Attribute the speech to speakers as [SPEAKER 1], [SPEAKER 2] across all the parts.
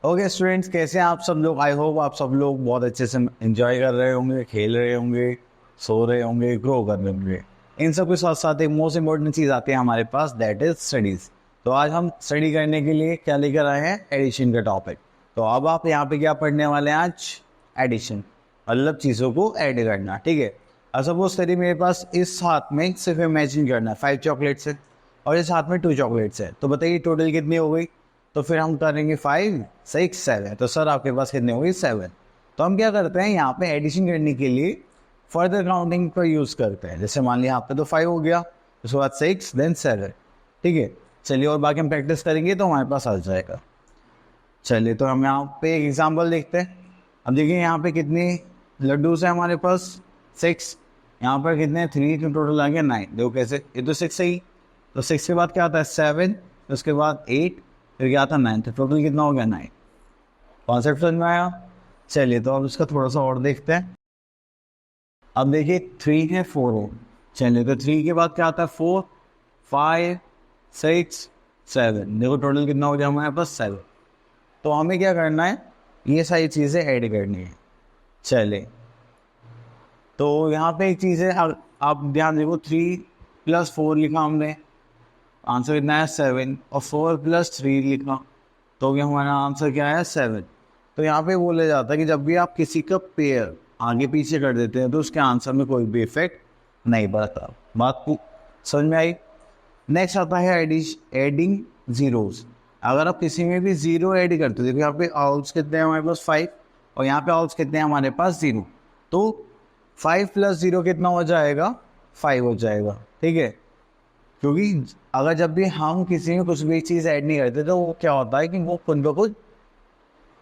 [SPEAKER 1] Okay students, कैसे हैं आप सब लोग। आई होप आप सब लोग बहुत अच्छे से एंजॉय कर रहे होंगे, खेल रहे होंगे, सो रहे होंगे, ग्रो कर रहे होंगे। इन सब के साथ साथ एक मोस्ट इंपॉर्टेंट चीज़ आती है हमारे पास, दैट इज स्टडीज़। तो आज हम स्टडी करने के लिए क्या लेकर आए हैं, एडिशन का टॉपिक। तो अब आप यहाँ पे क्या पढ़ने वाले हैं आज, एडिशन, मतलब चीज़ों को ऐड करना। ठीक है। अब सपोज करिए मेरे पास इस हाथ में सिर्फ इमेजिन करना है 5 चॉकलेट्स है और इस हाथ में 2 चॉकलेट्स है। तो बताइए टोटल कितनी हो गई। तो फिर हम करेंगे 5 6 7। तो सर आपके पास कितने हो गए, 7। तो हम क्या करते हैं, यहाँ पे एडिशन करने के लिए फर्दर काउंटिंग का यूज़ करते हैं। जैसे मान लिया यहाँ पे तो 5 हो गया, उसके बाद 6 देन 7। ठीक है। चलिए और बाकी हम प्रैक्टिस करेंगे तो हमारे पास आ जाएगा। चलिए तो हम यहाँ पे एक एग्जाम्पल देखते हैं। अब देखिए यहाँ पे कितने लड्डूस हैं हमारे पास, 6। यहाँ पर कितने 3, तो टोटल आ गया 9। देखो कैसे, ये तो 6 ही। तो 6 के बाद क्या आता है 7, उसके बाद 8, फिर क्या आता है 9। तो टोटल कितना हो गया 9। कॉन्सेप्ट समझ में आया। चलिए तो अब इसका थोड़ा सा और देखते हैं। अब देखिए 3 है 4 है। चलिए तो 3 के बाद क्या आता है 4 5 6 7। देखो टोटल कितना हो गया हमारे पास 7। तो हमें क्या करना है, ये सारी चीज़ें ऐड करनी है। चलिए तो यहाँ पे एक चीज़ है, आप ध्यान देखो, 3 + 4 लिखा हमने, आंसर कितना है 7। और 4 + 3 लिखा, तो भी हमारा आंसर क्या है 7। तो यहाँ पे बोला जाता है कि जब भी आप किसी का पेयर आगे पीछे कर देते हैं तो उसके आंसर में कोई भी इफेक्ट नहीं पड़ता। बात को समझ में आई। नेक्स्ट आता है एडिंग जीरोस। अगर आप किसी में भी जीरो ऐड करते हो, देखो यहाँ पे ऑल्स कितने हैं हमारे पास 5 और यहाँ पे ऑल्स कितने हैं हमारे पास 0। तो 5 + 0 कितना हो जाएगा, 5 हो जाएगा। ठीक है। क्योंकि अगर जब भी हम किसी में कुछ भी चीज़ ऐड नहीं करते तो वो क्या होता है कि वो खुद ब खुद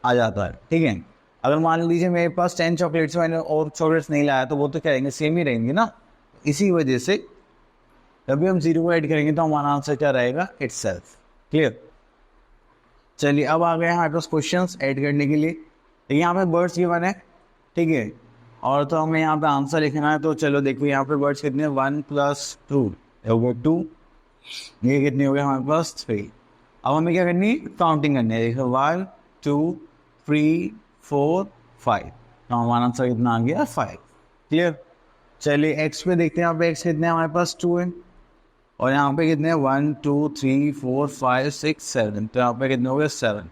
[SPEAKER 1] आ जाता है। ठीक है। अगर मान लीजिए मेरे पास 10 चॉकलेट्स, मैंने और चॉकलेट्स नहीं लाया, तो वो तो क्या रहेंगे, सेम ही रहेंगे ना। इसी वजह से जब भी हम 0 ऐड करेंगे तो हमारा आंसर क्या रहेगा, इटसेल्फ। क्लियर। चलिए अब आ गए हमारे पास क्वेश्चंस ऐड करने के लिए। तो यहाँ पे वर्ड्स गिवन है। ठीक है। और तो हमें यहाँ पे आंसर लिखना है। तो चलो देखो यहाँ पे वर्ड्स कितने, 1 + 2 हो गए 2। ये कितने हो गए हमारे पास 3। अब हमें क्या करनी है, काउंटिंग करनी है। देखो 1 2 3 4 5। तो हमारा आंसर कितना आ गया 5। क्लियर। चलिए एक्स पे देखते हैं। यहाँ पे एक्स कितने हमारे पास 2 है और यहाँ पे कितने 1 2 3 4 5 6 7। तो यहाँ पे कितने हो गए 7।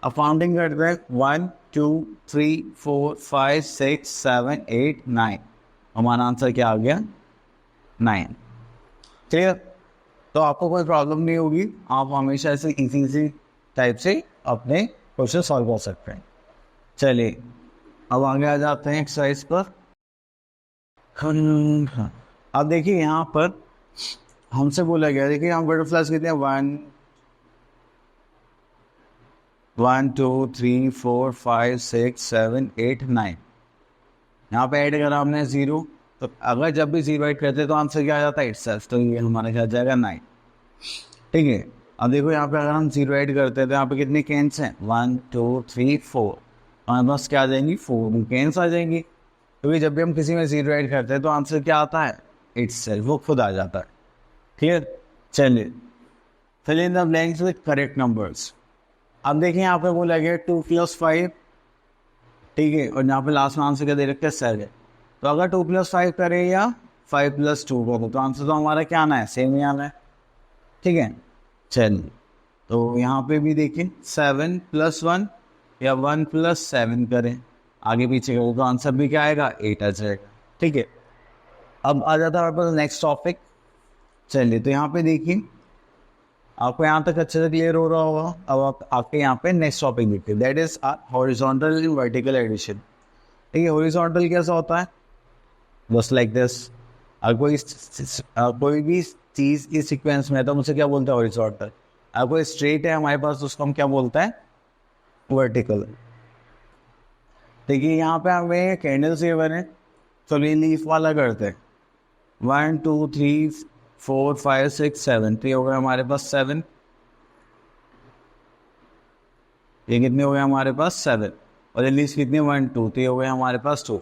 [SPEAKER 1] अब काउंटिंग करते हैं 1 2 3 4 5 6 7 8 9। हमारा आंसर क्या आ गया 9। क्लियर। तो आपको कोई प्रॉब्लम नहीं होगी, आप हमेशा ऐसे इजी टाइप से अपने क्वेश्चन सॉल्व कर सकते हैं। चलिए अब आगे आ जाते हैं एक्सरसाइज पर। अब देखिए यहाँ पर हमसे बोला गया, देखिए यहाँ बटरफ्लाइज कितने हैं, 1 2 3 4 5 6 7 8 9। यहाँ पे ऐड करा हमने 0। तो अगर जब भी 0 ऐड करते हैं तो आंसर क्या आ जाता है, इटसेल्फ। तो ये हमारा क्या आ जाएगा 9। ठीक है। अब देखो यहाँ पे अगर हम 0 ऐड करते हैं तो यहाँ पे कितने कैंस हैं, 1 2 3 4। हमारे पास क्या आ जाएंगी, 4 कैंस आ जाएंगी। क्योंकि जब भी हम किसी में 0 ऐड करते हैं तो आंसर क्या आता है, इटसेल्फ, वो खुद आ जाता है। क्लियर। चलिए fill in the blanks with correct numbers. अब देखिए यहाँ पे बोला गया 2 + 5। ठीक है। और यहाँ पे लास्ट में आंसर क्या दे रखा है, 7। तो अगर 2 + 5 करें या 5 + 2 करें तो आंसर तो हमारा क्या आना है, सेम ही आना है। ठीक है। चलिए तो यहाँ पे भी देखिए 7 + 1 या 1 + 7 करें, आगे पीछे करें तो आंसर भी क्या आएगा, 8 आ जाएगा। ठीक है। अब आ जाता है हमारे पास नेक्स्ट टॉपिक। चलिए तो यहाँ पे देखिए आपको यहाँ तक अच्छे से क्लियर हो रहा होगा। अब आप आपके यहाँ पे नेक्स्ट टॉपिक देखते हैं, that is horizontal and vertical addition. ठीक है। हॉरिजॉन्टल कैसा होता है, बस लाइक दिस। अगर कोई भी चीज़ इस सीक्वेंस में है तो मुझे क्या बोलता है, हॉरिजॉन्टल। अगर कोई स्ट्रेट है हमारे पास तो उसको हम क्या बोलता है, वर्टिकल। देखिए यहाँ पे हमें कैंडल्स गिवन है। चलो ये लीफ वाला करते हैं। 1 2 3 4 5 6 7। तो ये हो गया हमारे पास 7। ये कितने हो गए हमारे पास 7। और ये लीफ कितनी 1 2। तो ये हो गया हमारे पास 2।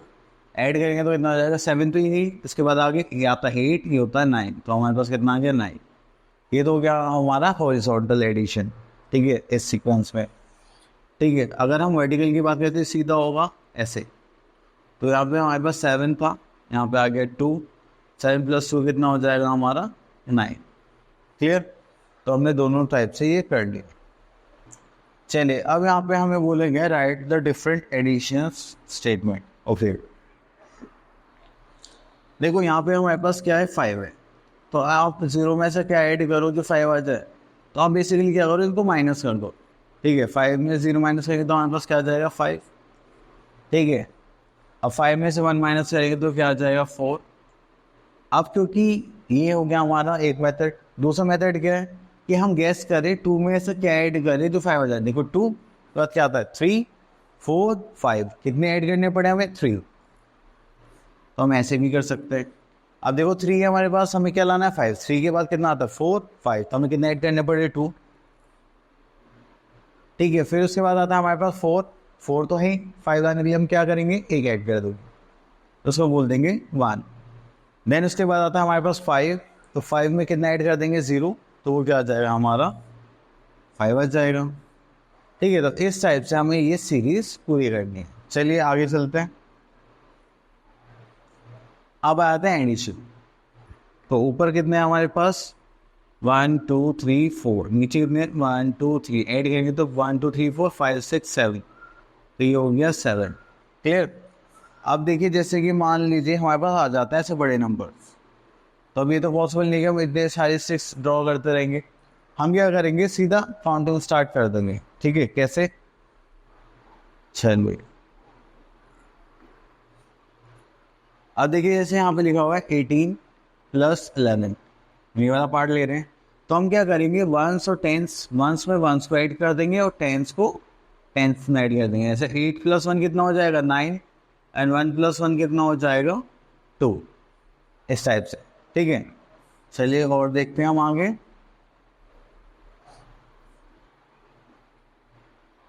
[SPEAKER 1] ऐड करेंगे तो कितना हो जाएगा 7। तो यही इसके बाद आगे ये आता है 8, ये होता है 9। तो हमारे पास कितना आ गया 9। ये तो हो गया हमारा हॉरिजॉन्टल एडिशन। ठीक है, इस सीक्वेंस में। ठीक है, अगर हम वर्टिकल की बात करते हैं सीधा होगा ऐसे। तो यहाँ पे हमारे पास 7 था, यहाँ पे आ गया 2, 7 + 2 कितना हो जाएगा हमारा 9। क्लियर? तो हमने दोनों टाइप से ये कर लिया। चलिए अब यहाँ पे हमें बोलेंगे write the different addition statement. Okay, देखो यहाँ पे हमारे पास क्या है 5 है, तो आप 0 में से क्या ऐड करो जो 5 आ जाए। तो आप बेसिकली क्या करो, इनको माइनस कर दो। ठीक है, 5 में 0 माइनस करेंगे तो हमारे पास क्या आ जाएगा 5। ठीक है, अब 5 में से 1 माइनस करेंगे तो क्या आ जाएगा 4। अब क्योंकि ये हो गया हमारा एक मेथड, दूसरा मेथड क्या है कि हम गैस करें 2 में से क्या ऐड करें तो 5 आ जाए। देखो 2 तो क्या आता है 3, 4, 5, कितने ऐड करने पड़े हमें 3। तो हम ऐसे भी कर सकते हैं। अब देखो 3 है हमारे पास, हमें क्या लाना है 5, 3 के बाद कितना आता है 4, 5, तो हमें कितने ऐड करने पड़े 2। ठीक है, फिर उसके बाद आता है हमारे पास 4, 4 तो है, 5 लाने भी हम क्या करेंगे एक ऐड कर देंगे, उसको बोल देंगे 1। देन उसके बाद आता है हमारे पास 5, तो 5 में कितना ऐड कर देंगे 0, तो वो क्या आ जाएगा हमारा 5 आ जाएगा। ठीक है, तो इस टाइप से हमें ये सीरीज पूरी करनी है। चलिए आगे चलते हैं। अब आते हैं एडिशन। तो ऊपर कितने हैं हमारे पास 1 2 3 4, नीचे कितने 1 2 3, ऐड करेंगे तो 1 2 3 4 5 6 7, तो ये हो गया 7। क्लियर? अब देखिए जैसे कि मान लीजिए हमारे पास आ जाता है ऐसे बड़े नंबर, तो अब ये तो पॉसिबल नहीं है हम इतने सारे 6 ड्रॉ करते रहेंगे। हम क्या करेंगे सीधा काउंटिंग स्टार्ट कर देंगे। ठीक है, कैसे? चलिए अब देखिए जैसे यहाँ पे लिखा हुआ है 18 + 11, ये वाला पार्ट ले रहे हैं, तो हम क्या करेंगे वंस और टेंस, वंस में वंस को ऐड कर देंगे और टेंस को टेंस में ऐड कर देंगे। ऐसे 8 + 1 कितना हो जाएगा 9, एंड 1 + 1 कितना हो जाएगा 2, इस टाइप से। ठीक है, चलिए और देखते हैं हम आगे।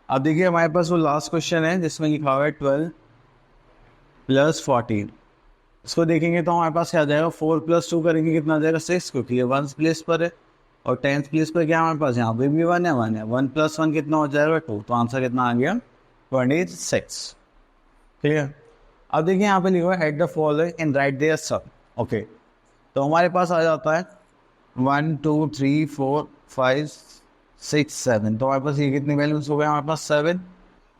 [SPEAKER 1] अब देखिए हमारे पास वो लास्ट क्वेश्चन है जिसमें लिखा हुआ है 12 + 14, इसको देखेंगे तो हमारे पास क्या आ जाएगा 4 + 2 करेंगे कितना आ जाएगा 6, क्योंकि ये 1 प्लेस पर है, और 10th प्लेस पर क्या हमारे पास यहाँ पे भी 1 है, 1 है, 1 + 1 कितना हो जाएगा 2, तो आंसर कितना आ गया 26। क्लियर? अब देखिए यहाँ पे लिखा हुआ है add the following and write their sum. Okay, तो हमारे पास आ जाता है 1 2 3 4 5 6 7, तो हमारे पास ये कितने वैल्यूज हो गए हमारे पास 7,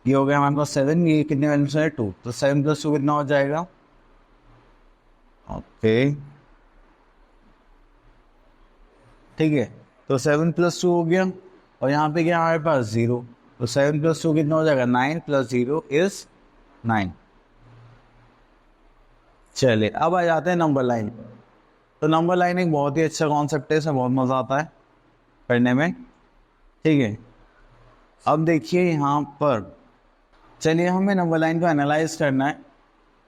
[SPEAKER 1] ये हो गया हमारे पास 7, ये कितने वैल्यूज है 2, तो 7 + 2 कितना हो जाएगा। ओके, ठीक है, तो 7 + 2 हो गया, और यहाँ पे क्या हमारे पास 0, तो 7 + 2 कितना हो जाएगा 9 + 0 इज 9। चलिए अब आ जाते हैं नंबर लाइन। तो नंबर लाइन एक बहुत ही अच्छा कॉन्सेप्ट है, इसमें बहुत मज़ा आता है पढ़ने में। ठीक है, अब देखिए यहाँ पर, चलिए हमें नंबर लाइन को एनालाइज करना है,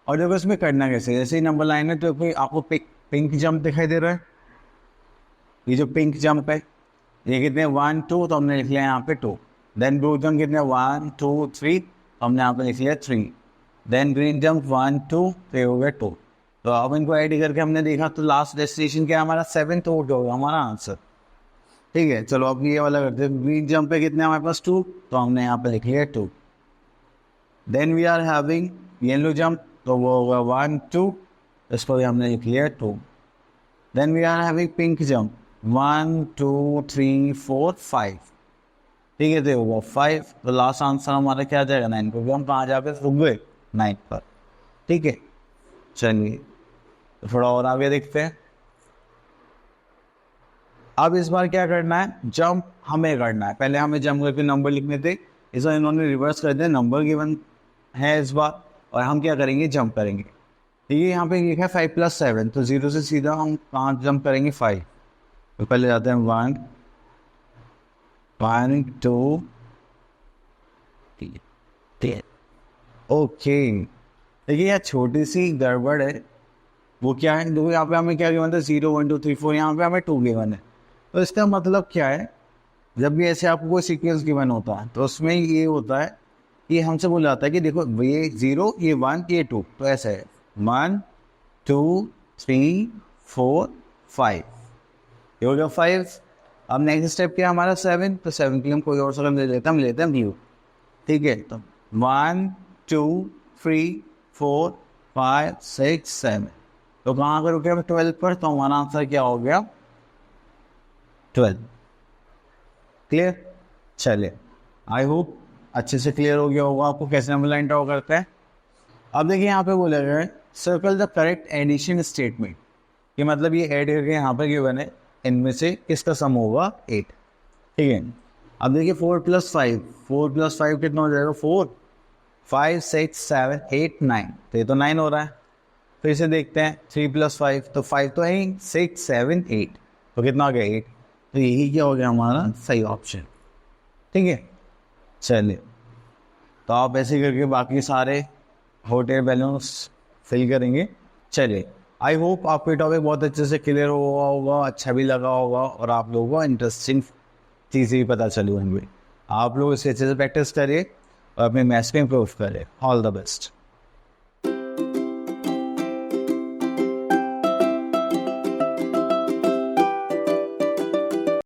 [SPEAKER 1] और देखो इसमें करना कैसे। जैसे ही नंबर लाइन है तो कोई आपको पिंक जंप दिखाई दे रहा है, ये जो पिंक जंप है ये कितने 1 2, तो हमने लिख लिया यहाँ पे 2। देन ब्लू जंप कितने 1 2 3, तो हमने यहाँ पे लिख लिया 3। देन ग्रीन जंप 1 2, तो ये हो गया 2। तो अब इनको ऐड करके हमने देखा तो लास्ट डेस्टिनेशन क्या है हमारा 7, तो वो होगा हमारा आंसर। ठीक है, चलो अब ये वाला करते हैं। ग्रीन जंप पे कितने हमारे पास 2, तो हमने यहाँ पे लिख लिया 2। Then we are having yellow jump, तो वो होगा 1 2, इस पर हमने लिख लिया 2। Then we are having pink jump 1 2 3 4 5, ठीक है, तो वो 5, तो लास्ट आंसर हमारा क्या आ जाएगा 9, क्योंकि हम कहाँ जाकर रुक गए 9 पर। ठीक है, चलिए तो थोड़ा और आगे देखते हैं। अब इस बार क्या करना है, जंप हमें करना है। पहले हमें जंप करके नंबर लिखने थे, इस बार इन्होंने रिवर्स कर दिया, नंबर गिवन है इस बार, और हम क्या करेंगे जंप करेंगे। ठीक है, यहाँ पे लिखा है 5 + 7, तो 0 से सीधा हम कहाँ जंप करेंगे 5, तो पहले जाते हैं 1 1 2 3। ओके, देखिए यार छोटी सी गड़बड़ है, वो क्या है, देखो यहाँ पे हमें क्या गिवन था 0 1 2 3 4, यहाँ पे हमें 2 गिवन है। तो इसका मतलब क्या है, जब भी ऐसे आपको कोई सीक्वेंस गिवन होता है तो उसमें ये होता है कि हमसे बोला जाता है कि देखो ये 0 ये 1 ये 2, तो ऐसा है 1 2 3 4 5, ये हो गया 5। अब नेक्स्ट स्टेप क्या है हमारा 7, तो 7 के लिए हम कोई और रकम ले लेते हैं, हम लेते हैं व्यू। ठीक है, तो 1 2 3 4 5 6 7, तो कहाँ पर रुके हम 12 पर, तो हमारा आंसर क्या हो गया 12। क्लियर? चलिए, आई होप अच्छे से क्लियर हो गया होगा आपको कैसे नंबर लाइन ड्रॉ करते हैं। अब देखिए यहाँ पे बोला गया है circle the correct addition statement, कि मतलब ये ऐड करके यहाँ पर गिवन है इनमें से किसका सम होगा 8। ठीक है, अब देखिए 4 + 5, 4 + 5 कितना हो जाएगा 4, 5 6 7 8 9, तो ये तो 9 हो रहा है। फिर से देखते हैं 3 + 5, तो 5 तो है ही, 6 7 8, तो कितना हो गया 8, तो यही क्या हो गया हमारा सही ऑप्शन। ठीक है, चलिए, तो आप ऐसे करके बाकी सारे होटल बैलेंस फिल करेंगे। चलिए, आई होप आपको ये टॉपिक बहुत अच्छे से क्लियर हुआ होगा, अच्छा भी लगा होगा और आप लोगों को इंटरेस्टिंग चीज़ें भी पता चली होंगी। आप लोग इसे अच्छे से प्रैक्टिस करिए और अपने मैथ्स में इम्प्रूव करिए। All the best.